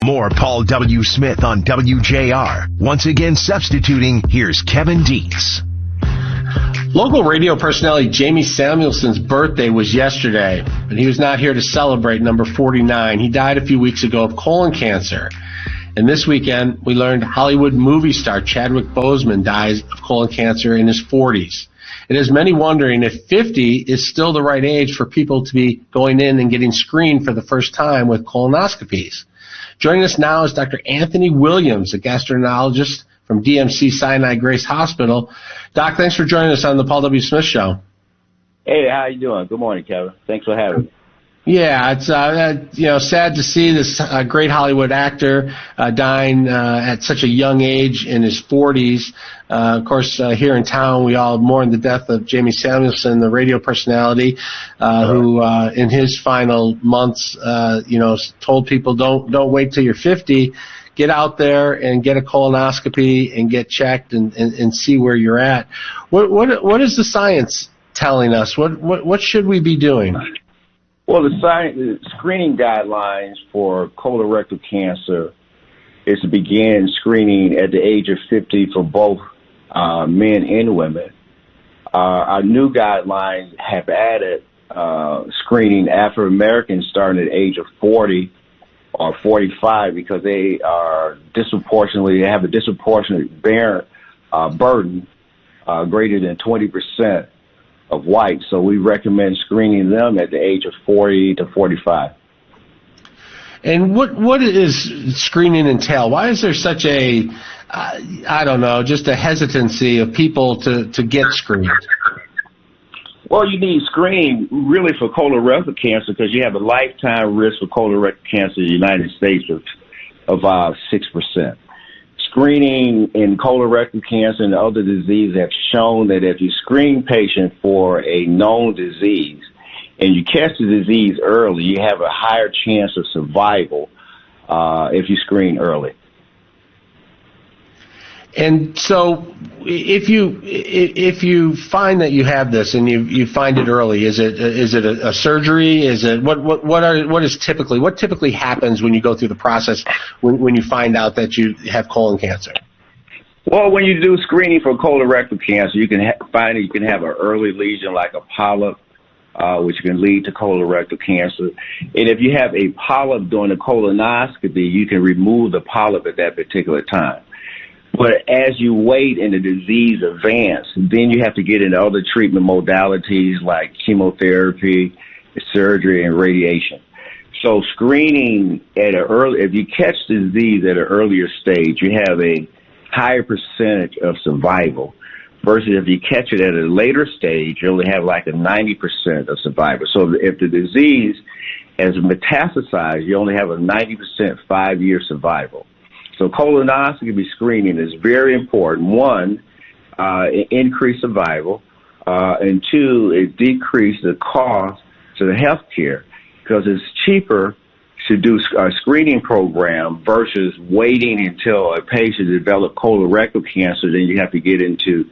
More Paul W. Smith on WJR. Once again substituting, here's Kevin Dietz. Local radio personality Jamie Samuelson's birthday was yesterday, but he was not here to celebrate number 49. He died a few weeks ago of colon cancer. And this weekend, we learned Hollywood movie star Chadwick Boseman dies of colon cancer in his 40s. It has many wondering if 50 is still the right age for people to be going in and getting screened for the first time with colonoscopies. Joining us now is Dr. Anthony Williams, a gastroenterologist from DMC Sinai-Grace Hosptial. Doc, thanks for joining us on the Paul W. Smith Show. Hey, how you doing? Good morning, Kevin. Thanks for having me. Yeah, it's sad to see this great Hollywood actor dying at such a young age in his 40s. Of course, here in town, we all mourn the death of Jamie Samuelson, the radio personality, who in his final months, told people don't wait till you're 50. Get out there and get a colonoscopy and get checked and see where you're at. What is the science telling us? What should we be doing? Well, the screening guidelines for colorectal cancer is to begin screening at the age of 50 for both men and women. Our new guidelines have added screening Afro Americans starting at the age of 40 or 45 because they have a disproportionate burden greater than 20% of white. So we recommend screening them at the age of 40 to 45. And what is screening entail? Why is there such a, just a hesitancy of people to get screened? Well, you need screening really for colorectal cancer because you have a lifetime risk for colorectal cancer in the United States of 6%. Screening in colorectal cancer and other diseases have shown that if you screen patients for a known disease and you catch the disease early, you have a higher chance of survival if you screen early. And so if you find that you have this and you find it early, is it a surgery? Is it what typically happens when you go through the process when you find out that you have colon cancer? Well, when you do screening for colorectal cancer, you can find that you can have an early lesion like a polyp, which can lead to colorectal cancer. And if you have a polyp during a colonoscopy, you can remove the polyp at that particular time. But as you wait and the disease advances, then you have to get into other treatment modalities like chemotherapy, surgery, and radiation. So screening if you catch the disease at an earlier stage, you have a higher percentage of survival versus if you catch it at a later stage, you only have like a 90% of survival. So if the disease has metastasized, you only have a 90% 5-year survival. So colonoscopy screening is very important. One, it increases survival, and two, it decreases the cost to the healthcare because it's cheaper to do a screening program versus waiting until a patient develops colorectal cancer. Then you have to get into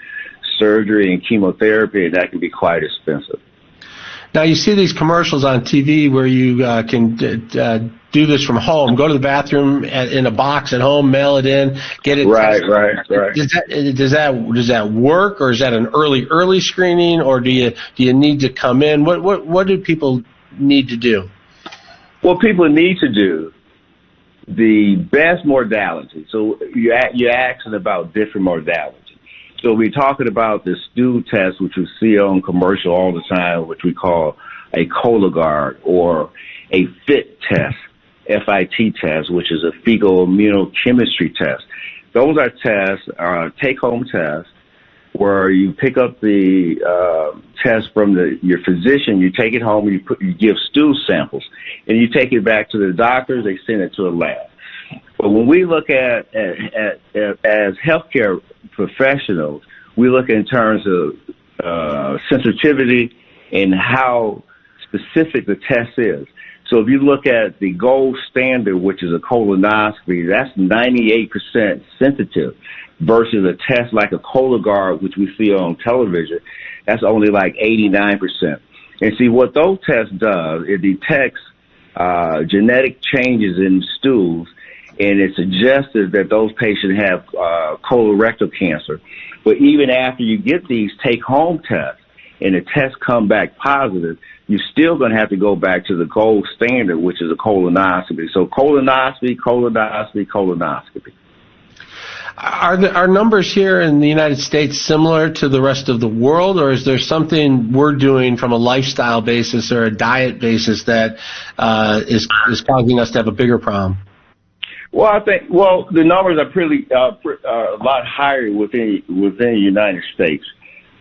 surgery and chemotherapy, and that can be quite expensive. Now, you see these commercials on TV where you can do this from home. Go to the bathroom in a box at home, mail it in, get it. Right. Does that work, or is that an early screening, or do you need to come in? What do people need to do? Well, people need to do the best modality. So you're asking about different modalities. So we're talking about the stool test, which we see on commercial all the time, which we call a Cologuard, or a FIT test, FIT test, which is a fecal immunochemistry test. Those are tests, take-home tests, where you pick up the test from your physician, you take it home, and you give stool samples, and you take it back to the doctors, they send it to a lab. But when we look at as healthcare professionals, we look in terms of sensitivity and how specific the test is. So if you look at the gold standard, which is a colonoscopy, that's 98% sensitive versus a test like a Cologuard, which we see on television, that's only like 89%. And see, what those tests does, it detects genetic changes in stools, and it suggested that those patients have colorectal cancer. But even after you get these take-home tests and the tests come back positive, you're still going to have to go back to the gold standard, which is a colonoscopy. So colonoscopy, colonoscopy, colonoscopy. Are numbers here in the United States similar to the rest of the world, or is there something we're doing from a lifestyle basis or a diet basis that is causing us to have a bigger problem? Well, I think the numbers are pretty a lot higher within the United States.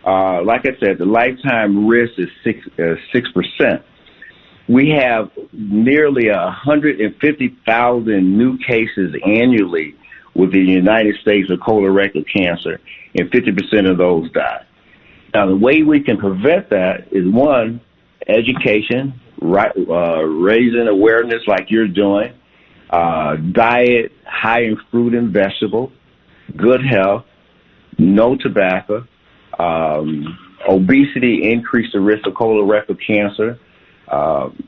Like I said, the lifetime risk is 6%. We have nearly 150,000 new cases annually within the United States of colorectal cancer, and 50% of those die. Now, the way we can prevent that is, one, education, raising awareness like you're doing, diet high in fruit and vegetable, good health, no tobacco, obesity increase the risk of colorectal cancer,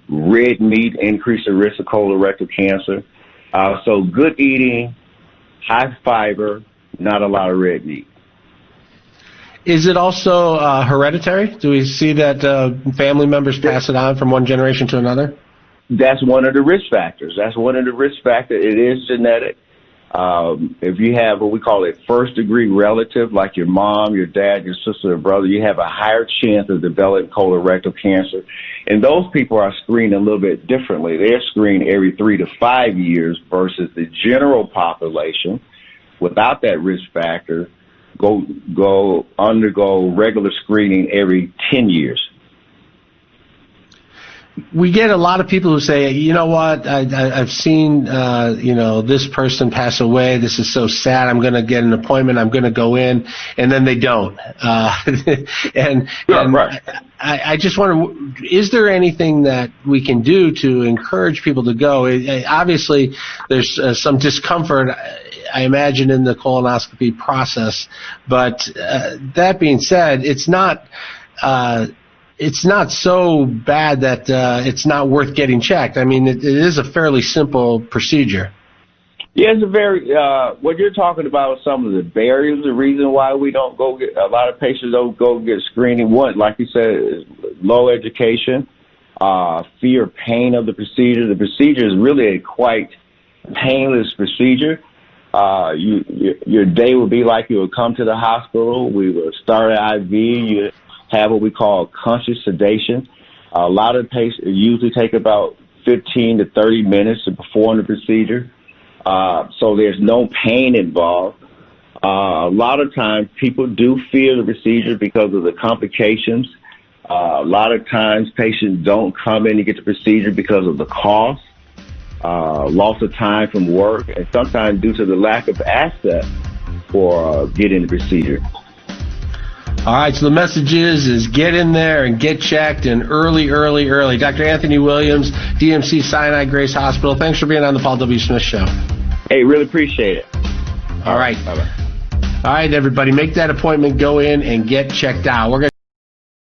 red meat increase the risk of colorectal cancer. So good eating, high fiber, not a lot of red meat. Is it also hereditary? Do we see that family members pass it on from one generation to another? That's one of the risk factors. It is genetic. If you have what we call a first-degree relative, like your mom, your dad, your sister, or brother, you have a higher chance of developing colorectal cancer. And those people are screened a little bit differently. They're screened every 3 to 5 years versus the general population without that risk factor undergo regular screening every 10 years. We get a lot of people who say, you know what, I've seen, this person pass away. This is so sad. I'm going to get an appointment. I'm going to go in, and then they don't. Right. I just wonder, is there anything that we can do to encourage people to go? Obviously, there's some discomfort, I imagine, in the colonoscopy process. But that being said, it's not so bad that it's not worth getting checked. I mean, it is a fairly simple procedure. Yeah, it's a very, what you're talking about is some of the barriers, the reason why we don't go get, a lot of patients don't go get screening. One, like you said, is low education, fear, pain of the procedure. The procedure is really a quite painless procedure. Your day would be like you would come to the hospital. We would start an IV. You have what we call conscious sedation. A lot of patients usually take about 15 to 30 minutes to perform the procedure. So there's no pain involved. A lot of times people do fear the procedure because of the complications. A lot of times patients don't come in to get the procedure because of the cost, loss of time from work, and sometimes due to the lack of access for getting the procedure. All right, so the message is get in there and get checked, and early. Dr. Anthony Williams, DMC Sinai-Grace Hospital, thanks for being on the Paul W. Smith Show. Hey, really appreciate it. All right. Bye-bye. All right, everybody, make that appointment, go in and get checked out. We're going